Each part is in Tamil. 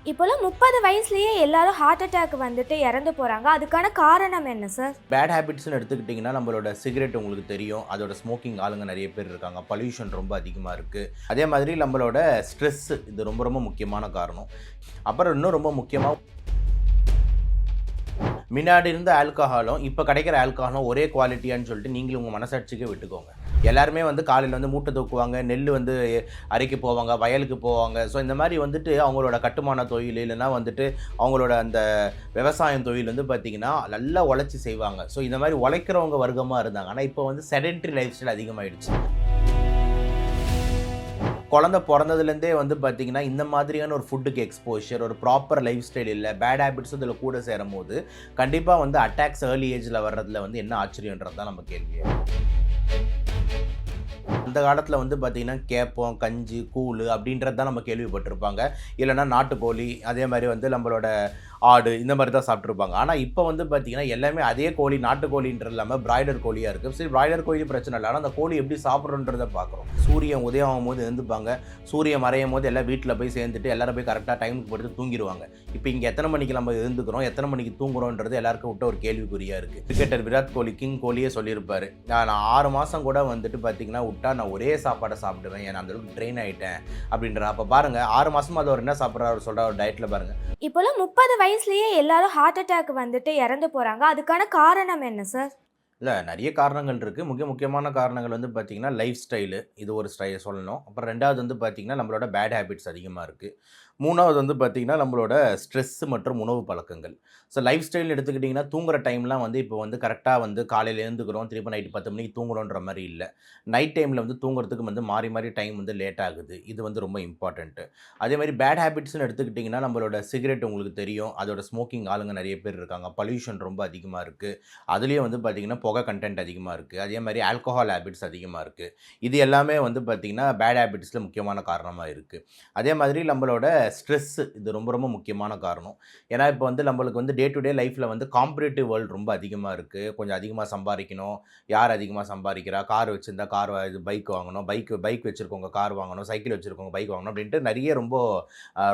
இப்போலாம் 30 வயசுலயே எல்லாரும் ஹார்ட் அட்டாக் வந்துட்டு இறந்து போறாங்க. அதுக்கான காரணம் என்ன சார்? பேட் ஹேபிட்ஸ்னு எடுத்துக்கிட்டிங்கன்னா நம்மளோட சிகரெட் உங்களுக்கு தெரியும். அதோட ஸ்மோக்கிங் ஆளுங்க நிறைய பேர் இருக்காங்க. பொல்யூஷன் ரொம்ப அதிகமாக இருக்குது. அதே மாதிரி நம்மளோட ஸ்ட்ரெஸ் இது ரொம்ப ரொம்ப முக்கியமான காரணம். அப்புறம் இன்னும் ரொம்ப முக்கியமாக முன்னாடி இருந்த ஆல்கஹாலும் இப்போ கிடைக்கிற ஆல்கஹாலும் ஒரே குவாலிட்டியான்னு சொல்லிட்டு நீங்களும் உங்கள் மனசாட்சிக்கே விட்டுக்கோங்க. எல்லாருமே காலையில் மூட்டை தூக்குவாங்க, நெல் அரைக்கு போவாங்க, வயலுக்கு போவாங்க. ஸோ இந்த மாதிரி அவங்களோட கட்டுமான தொழில் இல்லைன்னா அவங்களோட அந்த விவசாயம் தொழில் பார்த்திங்கன்னா நல்லா உழைச்சி செய்வாங்க. ஸோ இந்த மாதிரி உழைக்கிறவங்க வர்க்கமாக இருந்தாங்க. ஆனால் இப்போ செடென்ட்ரி லைஃப் ஸ்டைல் அதிகமாகிடுச்சு. குழந்தை பிறந்ததுலேருந்தே பார்த்திங்கன்னா இந்த மாதிரியான ஒரு ஃபுட்டுக்கு எக்ஸ்போஷர், ஒரு ப்ராப்பர் லைஃப் ஸ்டைல் இல்லை, பேட் ஹேபிட்ஸ் இதில் கூட சேரும் போது கண்டிப்பாக அட்டாக்ஸ் ஏர்லி ஏஜில் வர்றதுல என்ன ஆச்சரியன்றது தான் நம்ம கேள்வி. அந்த காலத்தில் பார்த்திங்கன்னா கேப்பம், கஞ்சி, கூழ் அப்படின்றது தான் நம்ம கேள்விப்பட்டிருப்பாங்க. இல்லைனா நாட்டுக்கோழி, அதே மாதிரி நம்மளோட ஆடு, இந்த மாதிரி தான் சாப்பிட்ருப்பாங்க. ஆனால் இப்போ பார்த்திங்கன்னா எல்லாமே அதே கோழி, நாட்டுக்கோழின்றது இல்லாமல் பிராய்லர் கோழியாக இருக்குது. சரி, பிராய்லர் கோழி பிரச்சனை இல்லை, ஆனால் அந்த கோழி எப்படி சாப்பிட்றோன்றதை பார்க்குறோம். சூரியன் உதயம் ஆகும் போது எழுந்துப்பாங்க, சூரியன் மறையும் போது எல்லாம் வீட்டில் போய் சேர்ந்துட்டு எல்லோரும் போய் கரெக்டாக டைமுக்கு படுத்து தூங்கிடுவாங்க. இப்போ இங்கே எத்தனை மணிக்கு நம்ம எழுந்துக்கிறோம், எத்தனை மணிக்கு தூங்குறோன்றது எல்லாருக்கும் விட்ட ஒரு கேள்விக்குறியாக இருக்குது. கிரிக்கெட்டர் விராட் கோலி, கிங் கோலியே சொல்லியிருப்பார், நான் 6 மாதம் கூட பார்த்திங்கன்னா விட்டா நான் ஒரே சாப்பாடை சாப்பிடுவேன், ஏன்னா அந்தளவுக்கு ட்ரெயின் ஆகிட்டேன் அப்படின்ற. அப்போ பாருங்கள், 6 மாதமாக அது அவர் என்ன சாப்பிட்றாரு சொல்கிற ஒரு டயட்டில் பாருங்கள். இப்போலாம் 30 வயசுலயே எல்லாரும் ஹார்ட் அட்டாக் வந்துட்டு இறந்து போறாங்க. அதுக்கான காரணம் என்ன சார்? இல்லை, நிறைய காரணங்கள் இருக்குது. முக்கியமான காரணங்கள் பார்த்திங்கன்னா லைஃப் ஸ்டைலு, இது ஒரு சொல்லணும். அப்புறம் 2வது பார்த்திங்கன்னா நம்மளோட பேட் ஹேபிட்ஸ் அதிகமாக இருக்குது. 3வது பார்த்திங்கன்னா நம்மளோட ஸ்ட்ரெஸ் மற்றும் உணவு பழக்கங்கள். ஸோ லைஃப் ஸ்டைல் எடுத்துக்கிட்டிங்கன்னா தூங்குற டைம்லாம் இப்போ கரெக்டாக காலையில் எழுந்துக்கிறோம், திருப்பி நைட்டு 10 மணிக்கு தூங்குறோன்ற மாதிரி இல்லை. நைட் டைமில் தூங்குறதுக்கு மாறி டைம் லேட் ஆகுது. இது ரொம்ப இம்பார்ட்டண்ட்டு. அதே மாதிரி பேட் ஹேபிட்ஸ்னு எடுத்துக்கிட்டிங்கன்னா நம்மளோட சிகரெட் உங்களுக்கு தெரியும். அதோட ஸ்மோக்கிங் ஆளுங்க நிறைய பேர் இருக்காங்க. பொல்யூஷன் ரொம்ப அதிகமாக இருக்குது. அதுலேயும் பார்த்திங்கன்னா புகை கண்டென்ட் அதிகமாக இருக்குது. அதே மாதிரி ஆல்கஹால் ஹேபிட்ஸ் அதிகமாக இருக்குது. இது எல்லாமே பார்த்திங்கன்னா பேட் ஹேபிட்ஸில் முக்கியமான காரணமாக இருக்குது. அதே மாதிரி நம்மளோட ஸ்ட்ரெஸ்ஸு இது ரொம்ப ரொம்ப முக்கியமான காரணம். ஏன்னா இப்போ நம்மளுக்கு டே டு டே லைஃப்பில் காம்படிட்டிவ் வேர்ல்டு ரொம்ப அதிகமாக இருக்குது. கொஞ்சம் அதிகமாக சம்பாதிக்கணும், யார் அதிகமாக சம்பாதிக்கிறா, கார் வச்சுருந்தா கார், இது பைக் வாங்கணும், பைக் வச்சுருக்கவங்க கார் வாங்கணும், சைக்கிள் வச்சுருக்கவங்க பைக் வாங்கணும் அப்படின்ட்டு நிறைய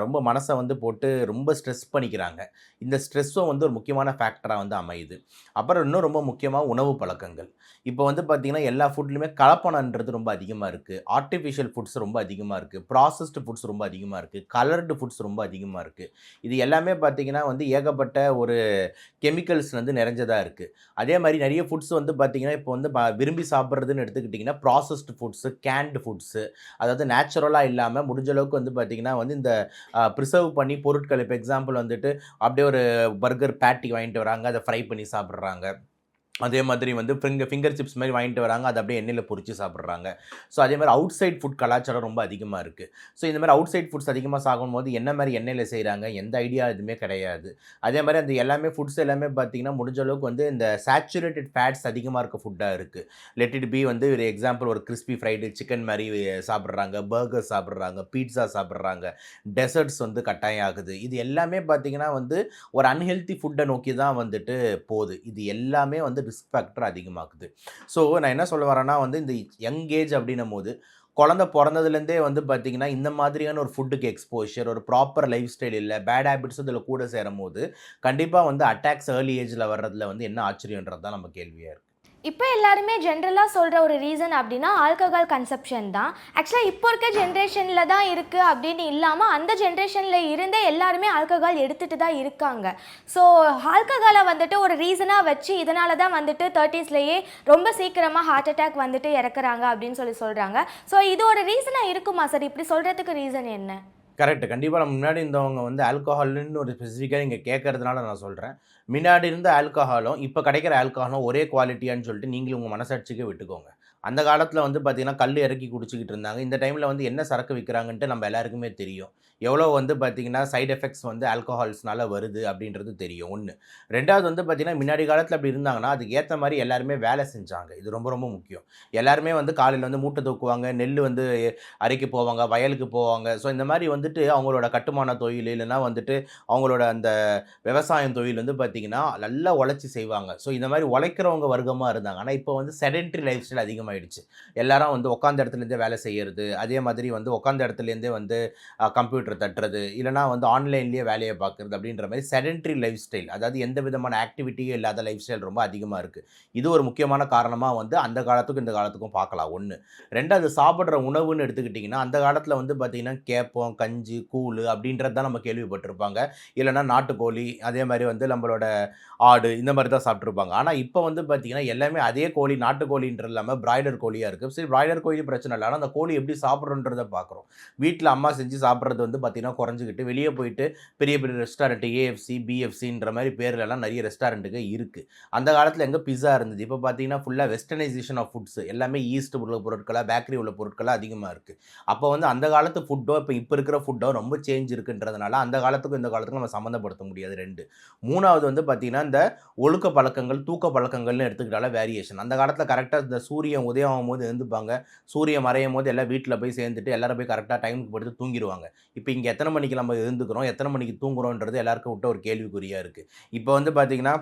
ரொம்ப மனசை போட்டு ரொம்ப ஸ்ட்ரெஸ் பண்ணிக்கிறாங்க. இந்த ஸ்ட்ரெஸ்ஸும் ஒரு முக்கியமான ஃபேக்டராக அமையுது. அப்புறம் இன்னும் ரொம்ப முக்கியமாக உணவு பழக்கங்கள். இப்போ பார்த்திங்கன்னா எல்லா ஃபுட்லையுமே கலப்பணன்றது ரொம்ப அதிகமாக இருக்குது. ஆர்டிஃபிஷியல் ஃபுட்ஸ் ரொம்ப அதிகமாக இருக்குது. ப்ராசஸ்டு ஃபுட்ஸ் ரொம்ப அதிகமாக இருக்குது. கலர்டு ஃபுட்ஸ் ரொம்ப அதிகமாக இருக்குது. இது எல்லாமே பார்த்திங்கன்னா ஏகப்பட்ட ஒரு கெமிக்கல்ஸ் நிறைஞ்சதாக இருக்குது. அதே மாதிரி நிறைய ஃபுட்ஸ் பார்த்திங்கன்னா இப்போ விரும்பி சாப்பிட்றதுன்னு எடுத்துக்கிட்டிங்கன்னா ப்ராசஸ்டு ஃபுட்ஸு, கேன்டு ஃபுட்ஸு, அதாவது நேச்சுரலாக இல்லாமல் முடிஞ்ச அளவுக்கு பார்த்திங்கன்னா இந்த ப்ரிசர்வ் பண்ணி பொருட்கள். இப்போ எக்ஸாம்பிள் அப்படியே ஒரு பர்கர் பேட்டி வாங்கிட்டு வராங்க, அதை ஃப்ரை பண்ணி சாப்பிட்றாங்க. அதே மாதிரி ஃபிங்கர் சிப்ஸ் மாதிரி வாங்கிட்டு வராங்க, அதை அப்படியே எண்ணெயில் பொரிச்சு சாப்பிட்றாங்க. ஸோ அதே மாதிரி அவுட் சைட் ஃபுட் கலாச்சாரம் ரொம்ப அதிகமாக இருக்குது. ஸோ இந்த மாதிரி அவுட் சைட் ஃபுட்ஸ் அதிகமாக சாகும்போது என்ன மாதிரி எண்ணெயில் செய்கிறாங்க, எந்த ஐடியா எதுவுமே கிடையாது. அதே மாதிரி அந்த எல்லாமே ஃபுட்ஸ் எல்லாமே பார்த்திங்கன்னா முடிஞ்ச அளவுக்கு இந்த சேச்சுரேட்டட் ஃபேட்ஸ் அதிகமாக இருக்க ஃபுட்டாக இருக்குது. லெட் இட் பி ஒரு எக்ஸாம்பிள் ஒரு கிறிஸ்பி ஃப்ரைடு சிக்கன் மாதிரி சாப்பிட்றாங்க, பர்கர் சாப்பிட்றாங்க, பீட்சா சாப்பிட்றாங்க, டெசர்ட்ஸ் கட்டாயம் ஆகுது. இது எல்லாமே பார்த்திங்கன்னா ஒரு அன்ஹெல்த்தி ஃபுட்டை நோக்கி தான் போகுது. இது எல்லாமே ரிஸ்க் ஃபேக்டர் அதிகமாகுது. ஸோ நான் என்ன சொல்ல வரேன்னா இந்த யங் ஏஜ் அப்படின்னும் போது குழந்தை பிறந்ததுலேருந்தே பார்த்திங்கன்னா இந்த மாதிரியான ஒரு ஃபுட்டுக்கு எக்ஸ்போஷர், ஒரு ப்ராப்பர் லைஃப் ஸ்டைல் இல்லை, பேட் ஹேபிட்ஸ் இதில் கூட சேரும் போது கண்டிப்பாக அட்டாக்ஸ் ஏர்லி ஏஜில் வர்றதுல என்ன ஆச்சரியன்றது தான் நம்ம கேள்வியாக இருக்குது. இப்போ எல்லாருமே ஜென்ரலாக சொல்கிற ஒரு ரீசன் அப்படின்னா ஆல்கஹால் கன்சப்ஷன் தான். ஆக்சுவலாக இப்போ இருக்க ஜென்ரேஷனில் தான் இருக்குது அப்படின்னு இல்லாமல் அந்த ஜென்ரேஷனில் இருந்தே எல்லாருமே ஆல்கஹால் எடுத்துகிட்டு தான் இருக்காங்க. ஸோ ஆல்கஹாலை ஒரு ரீசனாக வச்சு இதனால தான் 30ஸ்லேயே ரொம்ப சீக்கிரமாக ஹார்ட் அட்டாக் இறக்குறாங்க அப்படின்னு சொல்கிறாங்க. ஸோ இது ஒரு ரீசனாக இருக்குமா சார்? இப்படி சொல்கிறதுக்கு ரீசன் என்ன? கரெக்ட். கண்டிப்பாக நம்ம முன்னாடி இருந்தவங்க ஆல்கஹால்னு ஒரு ஸ்பெசிஃபிக்காக இங்கே கேட்கறதுனால நான் சொல்கிறேன். முன்னாடி இருந்த ஆல்கஹாலும் இப்போ கிடைக்கிற ஆல்கஹாலும் ஒரே குவாலிட்டியான்னு சொல்லிட்டு நீங்களும் உங்கள் மனசாட்சிக்கே விட்டுக்கோங்க. அந்த காலத்தில் பார்த்திங்கன்னா கல் இறக்கி குடிச்சிக்கிட்டு இருந்தாங்க. இந்த டைமில் என்ன சரக்கு விற்கிறாங்கன்ட்டு நம்ம எல்லாருக்குமே தெரியும். எவ்வளோ பார்த்திங்கன்னா சைட் எஃபெக்ட்ஸ் ஆல்கஹால்ஸ்னால வருது அப்படின்றது தெரியும். 1. 2வது பார்த்திங்கன்னா முன்னாடி காலத்தில் அப்படி இருந்தாங்கன்னா அதுக்கு ஏற்ற மாதிரி எல்லாருமே வேலை செஞ்சாங்க. இது ரொம்ப ரொம்ப முக்கியம். எல்லாருமே காலையில் மூட்டை தூக்குவாங்க, நெல் அரைக்கு போவாங்க, வயலுக்கு போவாங்க. ஸோ இந்த மாதிரி அவங்களோட கட்டுமான தொழில் இல்லைன்னா அவங்களோட அந்த விவசாயம் தொழில் பார்த்திங்கன்னா நல்லா உழைச்சி செய்வாங்க. ஸோ இந்த மாதிரி உழைக்கிறவங்க வர்க்கமாக இருந்தாங்க. ஆனால் இப்போ செடென்ட்ரி லைஃப் ஸ்டைல் அதிகமாக அதிகமாயிடுச்சு. எல்லாரும் வந்து உட்காந்த இடத்துலேருந்தே வேலை செய்யறது, அதே மாதிரி வந்து உட்காந்த இடத்துலேருந்தே வந்து கம்ப்யூட்டர் தட்டுறது, இல்லைனா வந்து ஆன்லைன்லேயே வேலையை பார்க்குறது அப்படின்ற மாதிரி செடென்ட்ரி லைஃப் ஸ்டைல், அதாவது எந்த விதமான ஆக்டிவிட்டியே இல்லாத லைஃப் ஸ்டைல் ரொம்ப அதிகமாக இருக்குது. இது ஒரு முக்கியமான காரணமாக வந்து அந்த காலத்துக்கும் இந்த காலத்துக்கும் பார்க்கலாம் ஒன்று. ரெண்டாவது சாப்பிட்ற உணவுன்னு எடுத்துக்கிட்டிங்கன்னா அந்த காலத்தில் வந்து பார்த்திங்கன்னா கேப்பம், கஞ்சி, கூழ் அப்படின்றது தான் நம்ம கேள்விப்பட்டிருப்பாங்க. இல்லைனா நாட்டுக்கோழி, அதே மாதிரி வந்து நம்மளோட ஆடு, இந்த மாதிரி தான் சாப்பிட்ருப்பாங்க. ஆனால் இப்போ வந்து பார்த்திங்கன்னா எல்லாமே அதே கோழி, நாட்டுக்கோழின்ற இல்லாமல் பிராய்லர் கோழியாக இருக்குது. சரி, பிராய்லர் கோழி பிரச்சனை இல்லை, ஆனால் அந்த கோழி எப்படி சாப்பிட்றோன்றதை பார்க்குறோம். வீட்டில் அம்மா செஞ்சு சாப்பிட்றது வந்து பார்த்திங்கன்னா குறைஞ்சிக்கிட்டு வெளியே போயிட்டு பெரிய பெரிய ரெஸ்டாரண்ட் ஏஎஃப்சி, பிஎஃப்சின்ற மாதிரி பேர்லலாம் நிறைய ரெஸ்டாரண்ட்டுக்கு இருக்குது. அந்த காலத்தில் எங்கே பிஸா இருந்தது, இப்போ பார்த்தீங்கன்னா ஃபுல்லாக வெஸ்டர்னைசேஷன் ஆஃப் ஃபுட்ஸ், எல்லாமே ஈஸ்ட் உள்ள பொருட்களாக, பேக்கரி உள்ள பொருட்களாக அதிகமாக இருக்குது. அப்போ வந்து அந்த காலத்து ஃபுட்டோ இப்போ இருக்கிற ஃபுட்டோ ரொம்ப சேஞ்ச் இருக்குன்றதுனால அந்த காலத்துக்கும் இந்த காலத்துக்கும் நம்ம சம்மந்தப்படுத்த முடியாது. 2 மூணாவது வந்து பார்த்திங்கன்னா இந்த ஒழுக்க பழக்கங்கள், தூக்க பழக்கங்கள்னு எடுத்துக்கிட்டால வேரியேஷன். அந்த காலத்தில் கரெக்டாக இந்த சூரியன் உதயம் ஆகும்போது எழுந்துப்பாங்க, சூரியன் மறையும் போது எல்லாம் வீட்டில் போய் சேர்ந்துட்டு எல்லாரும் போய் கரெக்டாக டைமுக்கு படுத்து தூங்கிடுவாங்க. இப்போ இங்கே எத்தனை மணிக்கு நம்ம எழுந்துக்கிறோம், எத்தனை மணிக்கு தூங்குறோன்றது எல்லாருக்கும் விட்ட ஒரு கேள்விக்குறியாக இருக்குது. இப்போ வந்து பார்த்திங்கன்னா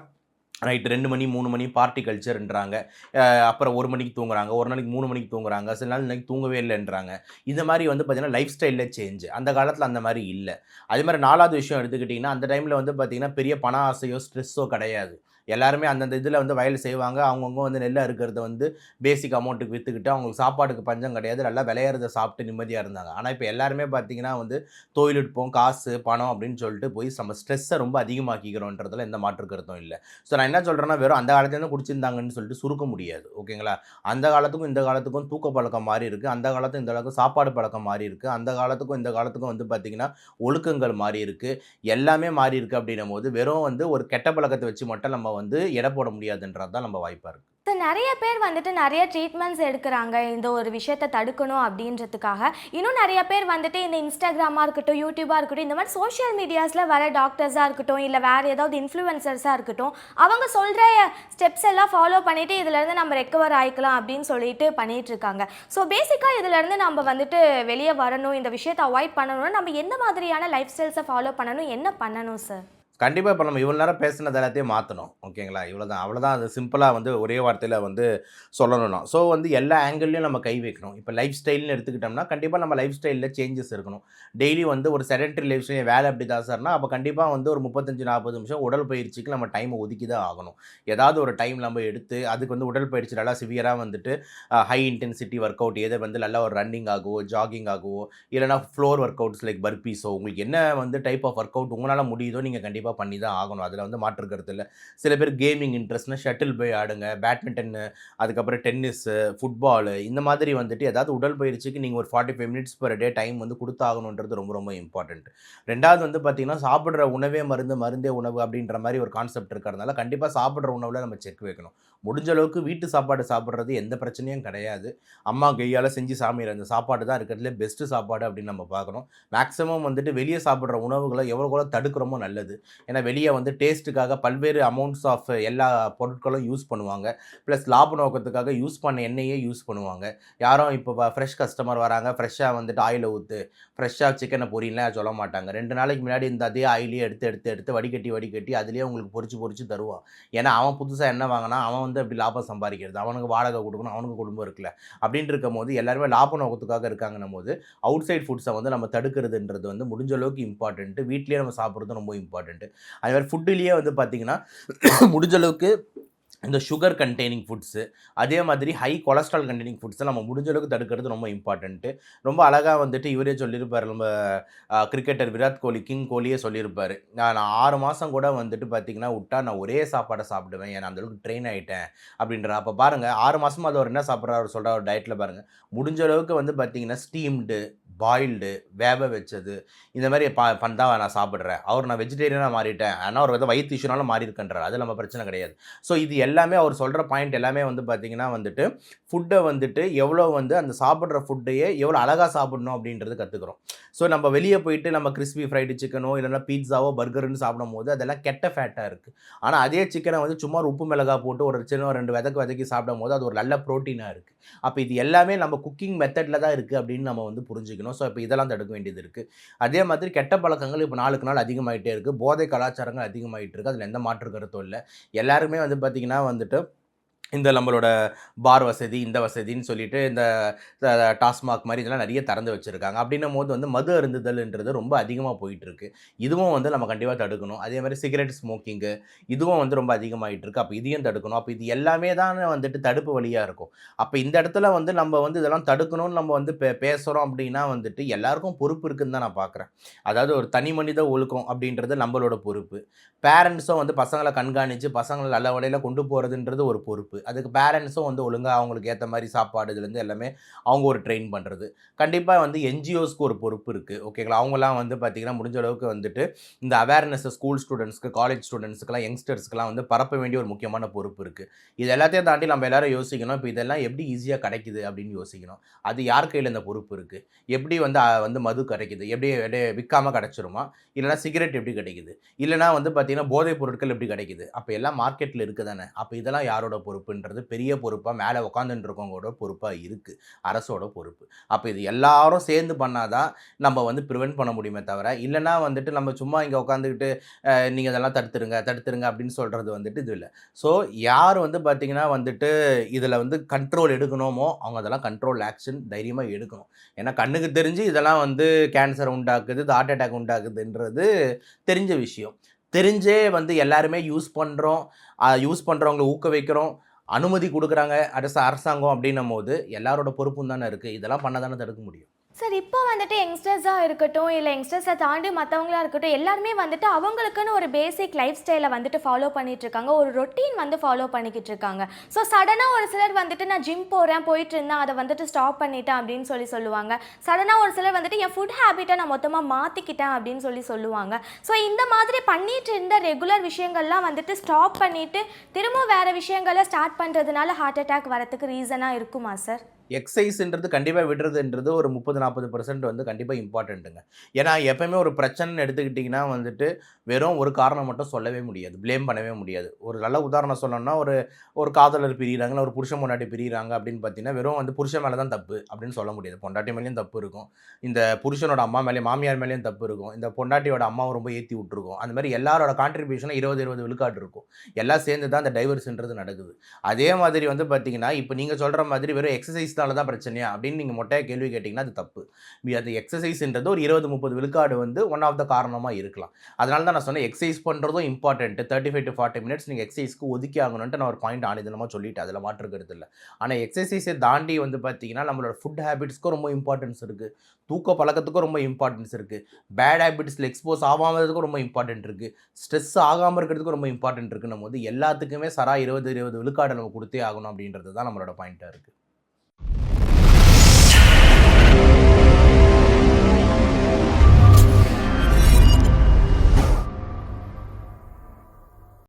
நைட் 2 மணி 3 மணி பார்ட்டி கல்ச்சர்ன்றாங்க. அப்புறம் 1 மணிக்கு தூங்குறாங்க, ஒரு நாளைக்கு 3 மணிக்கு தூங்குறாங்க, சில நாள் இன்னைக்கு தூங்கவே இல்லைன்றாங்க. இந்த மாதிரி வந்து பார்த்திங்கன்னா லைஃப் ஸ்டைலில் சேஞ்ச். அந்த காலத்தில் அந்த மாதிரி இல்லை. அதே மாதிரி 4வது விஷயம் எடுத்துக்கிட்டிங்கன்னா அந்த டைமில் வந்து பார்த்திங்கன்னா பெரிய பண ஆசையோ ஸ்ட்ரெஸ்ஸோ கிடையாது. எல்லாருமே அந்தந்த இதில் வந்து வயல் செய்வாங்க, அவங்கவுங்க வந்து நெல் அறுக்கிறத வந்து பேசிக் அமௌண்ட்டுக்கு விற்றுக்கிட்டு அவங்களுக்கு சாப்பாட்டுக்கு பஞ்சம் கிடையாது, நல்லா விளையிறத சாப்பிட்டு நிம்மதியாக இருந்தாங்க. ஆனால் இப்போ எல்லாருமே பார்த்திங்கன்னா வந்து தொழில்நுட்பம், காசு, பணம் அப்படின்னு சொல்லிட்டு போய் நம்ம ஸ்ட்ரெஸ்ஸை ரொம்ப அதிகமாக்கிக்கிறோன்றதுல எந்த மாற்று கருத்தும் இல்லை. ஸோ நான் என்ன சொல்கிறேன்னா, வெறும் அந்த காலத்துலேருந்து குடிச்சிருந்தாங்கன்னு சொல்லிட்டு சுருக்க முடியாது, ஓகேங்களா? அந்த காலத்துக்கும் இந்த காலத்துக்கும் தூக்க பழக்கம் மாறி இருக்குது, அந்த காலத்துக்கும் இந்த காலத்துக்கும் சாப்பாடு பழக்கம் மாறி இருக்குது, அந்த காலத்துக்கும் இந்த காலத்துக்கும் வந்து பார்த்திங்கன்னா ஒழுக்கங்கள் மாறி இருக்குது, எல்லாமே மாறி இருக்குது. அப்படின்னும் போது வெறும் வந்து ஒரு கெட்ட பழக்கத்தை வச்சு மட்டும் நம்ம வந்து எடை போட முடியாதுன்றது தான் நம்ம வாய்ப்பாக இருக்குது. ஸோ நிறைய பேர் வந்துட்டு நிறைய ட்ரீட்மெண்ட்ஸ் எடுக்கிறாங்க இந்த ஒரு விஷயத்தை தடுக்கணும் அப்படின்றதுக்காக. இன்னும் நிறைய பேர் வந்துட்டு இந்த இன்ஸ்டாகிராமாக இருக்கட்டும், யூடியூபாக இருக்கட்டும், இந்த மாதிரி சோஷியல் மீடியாஸில் வர டாக்டர்ஸாக இருக்கட்டும், இல்லை வேறு ஏதாவது இன்ஃப்ளூயன்சர்ஸாக இருக்கட்டும், அவங்க சொல்கிற ஸ்டெப்ஸ் எல்லாம் ஃபாலோ பண்ணிவிட்டு இதிலேருந்து நம்ம ரெக்கவர் ஆகிக்கலாம் அப்படின்னு சொல்லிட்டு பண்ணிகிட்ருக்காங்க. ஸோ பேசிக்காக இதிலேருந்து நம்ம வந்துட்டு வெளியே வரணும், இந்த விஷயத்தை அவாய்ட் பண்ணணும்னா நம்ம எந்த மாதிரியான லைஃப் ஸ்டைல்ஸை ஃபாலோ பண்ணணும், என்ன பண்ணணும் சார்? கண்டிப்பாக இப்போ நம்ம இவ்வளோ நேரம் பேசினது எல்லாத்தையும் மாற்றணும், ஓகேங்களா? இவ்வளோதான், அவ்வளோதான். அது சிம்பிளாக வந்து ஒரே வார்த்தையில் வந்து சொல்லணும்னா, ஸோ வந்து எல்லா ஆங்கிள்லையும் நம்ம கை வைக்கணும். இப்போ லைஃப் ஸ்டைல்னு எடுத்துக்கிட்டோம்னா கண்டிப்பாக நம்ம லைஃப் ஸ்டைலில் சேஞ்சஸ் இருக்கணும். டெய்லி வந்து ஒரு செடென்ட்ரி லைஃப் ஸ்டைல் வேலை அப்படி தான் சார்னா அப்போ கண்டிப்பாக வந்து ஒரு 35-40 நிமிஷம் உடற்பயிற்சிக்கு நம்ம டைமை ஒதுக்கி தான் ஆகணும். ஏதாவது ஒரு டைம் நம்ம எடுத்து அதுக்கு வந்து உடற்பயிற்சி நல்லா சிவியராக வந்துட்டு ஹை இன்டென்சிட்டி ஒர்க் அவுட், எதை வந்து நல்லா ஒரு ரன்னிங் ஆகவோ, ஜாகிங் ஆகவோ, இல்லைனா ஃப்ளோர் ஒர்க் அவுட்ஸ் லைக் பர்பீஸோ, உங்களுக்கு என்ன வந்து டைப் ஆஃப் ஒர்க் அவுட் உங்களால் முடியுதோ நீங்கள் கண்டிப்பாக பண்ணி தான் ஆகணும். அதில் வந்து மாற்று கருத்து இல்லை. சில பேர் கேமிங் இன்ட்ரெஸ்ட்னா ஷட்டில் போய் ஆடுங்க, பேட்மிண்டன்னு, அதுக்கப்புறம் டென்னிஸு, ஃபுட்பாலு, இந்த மாதிரி வந்துட்டு ஏதாவது உடற்பயிற்சிக்கு நீங்கள் ஒரு 45 மினிட்ஸ் பர் டே டைம் வந்து கொடுத்தாகணுன்றது ரொம்ப ரொம்ப இம்பார்ட்டண்ட். ரெண்டாவது வந்து பார்த்திங்கன்னா சாப்பிட்ற உணவே மருந்து, மருந்தே உணவு அப்படின்ற மாதிரி ஒரு கான்செப்ட் இருக்கிறதுனால கண்டிப்பாக சாப்பிட்ற உணவில் நம்ம செக் வைக்கணும். முடிஞ்ச அளவுக்கு வீட்டு சாப்பாடு சாப்பிட்றது எந்த பிரச்சனையும் கிடையாது. அம்மா கையால் செஞ்சு சாமிகிற அந்த சாப்பாடு தான் இருக்கிறதுலே பெஸ்ட்டு சாப்பாடு அப்படின்னு நம்ம பார்க்கணும். மேக்ஸிமம் வந்துட்டு வெளியே சாப்பிட்ற உணவுகளை எவ்வளோ தடுக்கிறோமோ நல்லது. ஏன்னா வெளியே வந்து டேஸ்ட்டுக்காக பல்வேறு அமௌண்ட்ஸ் ஆஃப் எல்லா பொருட்களும் யூஸ் பண்ணுவாங்க. ப்ளஸ் லாப நோக்கத்துக்காக யூஸ் பண்ண எண்ணெயே யூஸ் பண்ணுவாங்க. யாரும் இப்போ ஃப்ரெஷ் கஸ்டமர் வராங்க, ஃப்ரெஷ்ஷாக வந்துட்டு ஆயிலை ஊற்று, ஃப்ரெஷ்ஷாக சிக்கனை பொரியலாம் சொல்ல மாட்டாங்க. 2 நாளைக்கு முன்னாடி இந்த அதே ஆயிலே எடுத்து வடிகட்டி அதுலேயே உங்களுக்கு பொரிச்சு தருவான். ஏன்னா அவன் புதுசாக எண்ணெய் வாங்கினா அவன் வந்து அப்படி லாபம் சம்பாதிக்கிறது, அவனுக்கு வாடகை கொடுக்கணும், அவனுக்கு குடும்பம் இருக்குல்ல. அப்படின்னு இருக்கும் போது எல்லாருமே லாப நோக்கத்துக்காக இருக்காங்கன்னும் போது அவுட் சைட் ஃபுட்ஸை வந்து நம்ம தடுக்கிறதுன்றது வந்து முடிஞ்ச அளவுக்கு இம்பார்ட்டன்ட்டு. வீட்லேயே நம்ம சாப்பிட்றது ரொம்ப இம்பார்ட்டன்ட்டு. அது மாதிரி ஃபுட்டுலேயே வந்து பார்த்திங்கன்னா முடிஞ்ச அளவுக்கு இந்த சுகர் கண்டெய்னிங் ஃபுட்ஸு, அதே மாதிரி ஹை கொலஸ்ட்ரால் கண்டெய்னிங் ஃபுட்ஸை நம்ம முடிஞ்ச அளவுக்கு தடுக்கிறது ரொம்ப இம்பார்ட்டன்ட்டு. ரொம்ப அழகாக வந்துட்டு இவரே சொல்லியிருப்பார், நம்ம கிரிக்கெட்டர் விராட் கோலி, கிங் கோலியே சொல்லியிருப்பார், நான் 6 மாதம் கூட வந்துட்டு பார்த்திங்கன்னா விட்டா நான் ஒரே சாப்பாடை சாப்பிடுவேன், ஏன்னா அந்தளவுக்கு ட்ரெயின் ஆகிட்டேன் அப்படின்ற. அப்போ பாருங்கள் 6 மாதமாக அது அவர் என்ன சாப்பிட்றாரு சொல்கிற ஒரு டயட்டில் பாருங்கள். முடிஞ்ச அளவுக்கு வந்து பார்த்திங்கன்னா ஸ்டீம்டு, பாயில்டு, வேக வச்சது, இந்த மாதிரி தான் நான் சாப்பிட்றேன். நான் வெஜிடேரியனாக மாறிட்டேன், ஆனால் ஒரு வித வயிற்று இஷ்யூனால மாறி இருக்கன்றார், அது நம்ம பிரச்சனை கிடையாது. ஸோ இது எல்லாமே அவர் சொல்கிற பாயிண்ட் எல்லாமே வந்து பார்த்திங்கன்னா வந்துட்டு ஃபுட்டை வந்துட்டு எவ்வளோ வந்து அந்த சாப்பிட்ற ஃபுட்டையே எவ்வளோ அழகாக சாப்பிடணும் அப்படின்றது கற்றுக்குறோம். ஸோ நம்ம வெளியே போயிட்டு நம்ம கிறிஸ்பி ஃப்ரைடு சிக்கனோ இல்லைனா பீட்சாவோ பர்கர்னு சாப்பிடும் போது அதெல்லாம் கெட்ட ஃபேட்டாக இருக்குது. ஆனால் அதே சிக்கனை வந்து சும்மா உப்பு மிளகா போட்டு ஒரு சின்ன 2 வதக்கி சாப்பிடும் போது அது ஒரு நல்ல ப்ரோட்டீனாக இருக்குது. அப்போ இது எல்லாமே நம்ம குக்கிங் மெத்தடில் தான் இருக்குது அப்படின்னு நம்ம வந்து புரிஞ்சுக்கணும். ஸோ இப்போ இதெல்லாம் தடுக்க வேண்டியது இருக்குது. அதே மாதிரி கெட்ட பழக்கங்கள் இப்போ நாளுக்கு நாள் அதிகமாகிட்டே இருக்குது. போதை கலாச்சாரங்கள் அதிகமாகிட்டு இருக்குது. அதில் எந்த மாற்று கருத்தும் இல்லை. எல்லாருமே வந்து பார்த்திங்கன்னா வந்துட்டு இந்த நம்மளோட பார் வசதி, இந்த வசதின்னு சொல்லிட்டு இந்த டாஸ்மாக் மாரி இதெல்லாம் நெறைய திறந்து வச்சிருக்காங்க. அப்படின்னும்போது வந்து மது அருந்துதல்ன்றது ரொம்ப அதிகமா போயிட்டுருக்கு. இதுவும் வந்து நம்ம கண்டிப்பா தடுக்கணும். அதே மாரி சிகரெட் ஸ்மோக்கிங்கு இதுவும் வந்து ரொம்ப அதிகமாயிட்டுருக்கு. அப்ப இதையும் தடுக்கணும். அப்ப இது எல்லாமே தான வந்துட்டு தடுப்பு வழியா இருக்கும். அப்ப இந்த இடத்துல வந்து நம்ம வந்து இதெல்லாம் தடுக்கணும்னு நம்ம வந்து பேசுறோம் அப்படின்னா வந்துட்டு எல்லாருக்கும் பொறுப்பு இருக்குன்னு தான் நான் பார்க்குறேன். அதாவது ஒரு தனி மனித ஒழுக்கம் அப்படின்றது நம்மளோட பொறுப்பு. பேரண்ட்ஸும் வந்து பசங்கள கண்காணிச்சு, பசங்கள நல்ல வழியில கொண்டு போறதுன்றது ஒரு பொறுப்பு. அதுக்கு பேரண்ட்ஸும் வந்து ஒழுங்கா அவங்களுக்கு ஏத்த மாரி சாப்பாடு இதுலேருந்து எல்லாமே அவங்க ஒரு ட்ரெயின் பண்ணுறது. கண்டிப்பா வந்து என்ஜிஓஸ்க்கு ஒரு பொறுப்பு இருக்கு. ஓகேங்களா? அவங்கலாம் வந்து பார்த்தீங்கன்னா, முடிஞ்ச அளவுக்கு வந்துட்டு இந்த அவேர்னஸ ஸ்கூல் ஸ்டூடண்ட்ஸ்க்கு, காலேஜ் ஸ்டூடண்ட்ஸ்க்குலாம், யங்ஸ்டர்ஸ்க்குலாம் வந்து பரப்ப வேண்டிய ஒரு முக்கியமான பொறுப்பு இருக்கு. இது எல்லாத்தையும் தாண்டி நம்ம எல்லாரும் யோசிக்கணும். இப்ப இதெல்லாம் எப்படி ஈஸியா கிடைக்குது அப்படின்னு யோசிக்கணும். அது யார் கையில இந்த பொறுப்பு இருக்கு? எப்படி வந்து வந்து மது கிடைக்குது? எப்படி விக்காம கிடைச்சிருமா? இல்லன்னா சிகரெட் எப்படி கிடைக்குது? இல்லன்னா வந்து பார்த்தீங்கன்னா, போதைப் பொருட்கள் எப்படி கிடைக்குது? அப்ப எல்லாம் மார்க்கெட்ல இருக்கு தானே! அப்ப இதெல்லாம் யாரோட பொறுப்புன்றது பெரிய பொறுப்பா மேல உட்காந்துட்டு இருக்கவங்களோட பொறுப்பா இருக்கு. அரசோட பொறுப்பு. அப்ப இது எல்லாரும் சேர்ந்து பண்ணா தான் நம்ம வந்து பிரிவென்ட் பண்ண முடியுமே தவிர, இல்லன்னா வந்துட்டு நம்ம சும்மா இங்க உட்காந்துக்கிட்டு நீங்க இதெல்லாம் தடுத்துருங்க, தடுத்துருங்க அப்படின்னு சொல்றது வந்துட்டு இது இல்ல. ஸோ யார் வந்து பார்த்தீங்கன்னா வந்துட்டு இதுல வந்து கண்ட்ரோல் எடுக்கணுமோ, அவங்க அதெல்லாம் கண்ட்ரோல் ஆக்ஷன் தைரியமா எடுக்கணும். ஏன்னா கண்ணுக்கு தெரிஞ்சு இதெல்லாம் வந்து கேன்சர் உண்டாக்குது, ஹார்ட் அட்டாக் உண்டாக்குதுன்றது தெரிஞ்ச விஷயம். தெரிஞ்சே வந்து எல்லாருமே யூஸ் பண்றோம். யூஸ் பண்றவங்கள ஊக்குவிக்கிறோம். அனுமதி குடுக்குறாங்க அரசாங்கம் அப்டின்னும்போது, எல்லாரோட பொறுப்பும் தானே இருக்கு. இதெல்லாம் பண்ணா தானே தடுக்க முடியும். சார் இப்போ வந்துட்டு யங்ஸ்டர்ஸா இருக்கட்டும், இல்ல யங்ஸ்டர்ஸை தாண்டி மத்தவங்களா இருக்கட்டும், எல்லாருமே வந்துட்டு அவங்களுக்குன்னு ஒரு பேசிக் லைஃப் ஸ்டைல வந்துட்டு ஃபாலோ பண்ணிட்டு இருக்காங்க. ஒரு ரொட்டீன் வந்து ஃபாலோ பண்ணிக்கிட்டு இருக்காங்க. ஸோ சடனா ஒரு சிலர் வந்துட்டு நான் ஜிம் போறேன், போயிட்டு இருந்தேன், அத வந்துட்டு ஸ்டாப் பண்ணிட்டேன் அப்படின்னு சொல்லுவாங்க. சடனா ஒரு சிலர் வந்துட்டு என் ஃபுட் ஹேபிட்ட நான் மொத்தமா மாத்திக்கிட்டேன் அப்படின்னு சொல்லுவாங்க. ஸோ இந்த மாதிரி பண்ணிட்டு இருந்த ரெகுலர் விஷயங்கள்லாம் வந்துட்டு ஸ்டாப் பண்ணிட்டு, திரும்ப வேற விஷயங்கள ஸ்டார்ட் பண்றதுனால ஹார்ட் அட்டாக் வரதுக்கு ரீசனா இருக்குமா சார்? எக்ஸைஸ்ன்றது கண்டிப்பா விடுறதுன்றது ஒரு 30, 40% வந்து கண்டிப்பா இம்பார்ட்டன்ட்டுங்க. ஏன்னா, எப்பவுமே ஒரு பிரச்சனைன்னு எடுத்துக்கிட்டீங்கன்னா வந்துட்டு, வெறும் ஒரு காரணம் மட்டும் சொல்லவே முடியாது. ப்ளேம் பண்ணவே முடியாது. ஒரு நல்ல உதாரணம் சொல்லணும்னா, ஒரு ஒரு காதலர் பிரியிறாங்க, இல்ல ஒரு புருஷன் பொண்டாட்டி பிரியிறாங்க அப்படின்னு பார்த்தீங்கன்னா, வெறும் வந்து புருஷன் மேல தான் தப்பு அப்படின்னு சொல்ல முடியாது. பொண்டாட்டி மேலயும் தப்பு இருக்கும். இந்த புருஷனோட அம்மா மேலயும், மாமியார் மேலயும் தப்பு இருக்கும். இந்த பொண்டாட்டியோட அம்மாவும் ரொம்ப ஏத்தி விட்டுருக்கும். அந்த மாரி எல்லாரோட கான்ட்ரிபியூஷனும் 20, 20 விழுக்காடு இருக்கும். எல்லாம் சேர்ந்து தான் இந்த டைவர்ஸ்ன்றது நடக்குது. அதே மாதிரி வந்து பார்த்தீங்கன்னா, இப்ப நீங்க சொல்ற மாதிரி வெறும் எக்ஸர்சைஸ்னால தான் பிரச்சனையா? அப்படின்னு நீங்க மொட்டையா கேள்வி கேட்டீங்கன்னா, அது தப்பு. அது எக்ஸர்சைஸ்ன்றது ஒரு 20, 30 விழுக்காடு வந்து ஒன் ஆஃப் த காரணமா இருக்கலாம். அதனால தான் நான் சொன்னேன், எக்சர்சைஸ் பண்றதும் இம்பார்ட்டன்ட். 35 to 40 மினிட்ஸ் நீங்க எக்சர்சைஸ்க்கு ஒதுக்கி ஆகணுன்ட்டு நான் ஒரு பாயிண்ட் ஆணித்தனமா சொல்லிட்டேன். அதில மாற்று கருத்து இல்ல. ஆனா எக்ஸர்சைஸை தாண்டி வந்து பார்த்தீங்கன்னா, நம்மளோட ஃபுட் ஹேபிட்ஸ்க்கும் ரொம்ப இம்பார்ட்டன்ஸ் இருக்கு. தூக்க பழக்கத்துக்கும் ரொம்ப இம்பார்ட்டன்ஸ் இருக்கு. பேட் ஹேபிட்ஸ்ல எக்ஸ்போஸ் ஆகாம இருக்கிறதுக்கும் ரொம்ப இம்பார்ட்டன்ட் இருக்கு. ஸ்ட்ரெஸ் ஆகாம இருக்கிறதுக்கும் ரொம்ப இம்பார்ட்டன்ட் இருக்குன்னும்போது, எல்லாத்துக்குமே 20, 20 விழுக்காடு நம்ம குடுத்தே ஆகணும் அப்படின்றது தான் நம்மளோட பாயிண்ட்டா இருக்கு.